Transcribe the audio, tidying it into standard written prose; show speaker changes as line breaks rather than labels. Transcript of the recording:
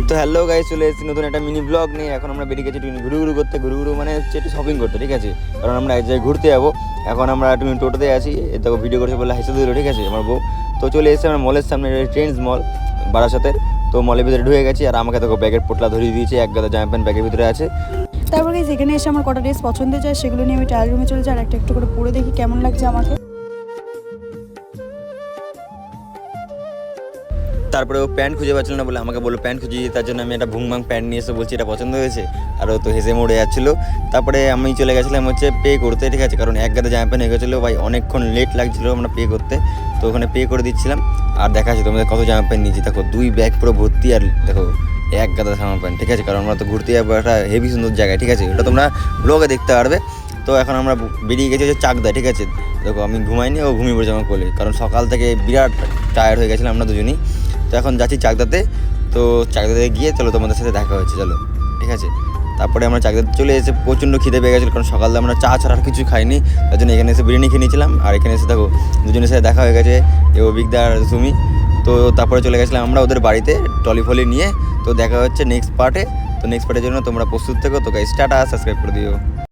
তো hello guys, চলে এসেছি নতুন একটা মিনি ব্লগ নিয়ে। এখন আমরা বেরিয়ে গেছি একটু ঘুরু করতে, ঘুরু মানে হচ্ছে একটু শপিং করতে, ঠিক আছে? কারণ আমরা এক জায়গায় ঘুরতে যাবো। এখন আমরা একটু টোটোতে আছি, দেখো ভিডিও করছে বলে হেসে দিল, ঠিক আছে আমার বউ। তো চলে এসেছে আমরা মলের সামনে, ট্রেন্ডস মল বারাসাতের। তো মলের ভিতরে ঢুকে গেছি, আর আমাকে দেখো ব্যাগের পোটলা ধরিয়ে দিয়েছে, এক গাদা জামা প্যান্ট ব্যাগের ভিতরে আছে।
তারপর গাইস এখানে এসে আমার কটা ড্রেস পছন্দ যায়, সেগুলো নিয়ে আমি ট্রায়াল রুমে চলে যাই আর একটা একটু করে পরে দেখি কেমন লাগছে আমাকে।
তারপরে ও প্যান্ট খুঁজে পাচ্ছিল না বলে আমাকে বললো প্যান্ট খুঁজে দিই, তার জন্য আমি একটা ভুংভাং প্যান্ট নিয়ে এসে বলছি এটা পছন্দ হয়েছে, আর ও তো হেসে মরে যাচ্ছিলো। তারপরে আমি চলে গেছিলাম হচ্ছে পে করতে, ঠিক আছে? কারণ এক গাদা জামা প্যান্ট হয়ে গেছিলো ভাই, অনেকক্ষণ লেট লাগছিলো আমরা পে করতে। তো ওখানে পে করে দিচ্ছিলাম, আর দেখা আছে তোমাদের কত জামা প্যান্ট নিয়েছি। দেখো 2 ব্যাগ পুরো ভর্তি, আর দেখো এক গাদা জামা প্যান্ট, ঠিক আছে? কারণ আমরা তো ঘুরতে যাবো একটা হেভি সুন্দর জায়গায়, ঠিক আছে? ওটা তোমরা ব্লগে দেখতে পারবে। তো এখন আমরা বেরিয়ে গেছি হচ্ছে চাকদা, ঠিক আছে? দেখো আমি ঘুমাইনি, ও ঘুমিয়ে পড়েছে আমার কোলে, কারণ সকাল থেকে বিরাট টায়ার্ড হয়ে গেছিলাম আমরা দুজনই। তো এখন যাচ্ছি চাকদাতে। তো চাকদাতে গিয়ে চলো তোমাদের সাথে দেখা হচ্ছে, চলো, ঠিক আছে? তারপরে আমরা চাকদাতে চলে এসে প্রচণ্ড খিদে পেয়ে গেছিলো, কারণ সকালে আমরা চা ছাড়া আর কিছু খাইনি। তার জন্য এখানে এসে বিরিয়ানি খেয়ে নিয়েছিলাম, আর এখানে এসে দেখো দুজনের সাথে দেখা হয়ে গেছে, অভিজ্ঞতা আর তুমি। তো তারপরে চলে গেছিলাম আমরা ওদের বাড়িতে টলি ফলি নিয়ে। তো দেখা হচ্ছে নেক্সট পার্টে। তো নেক্সট পার্টের জন্য তোমরা প্রস্তুত থেকো। তো গাইস টাটা, সাবস্ক্রাইব করে দিও।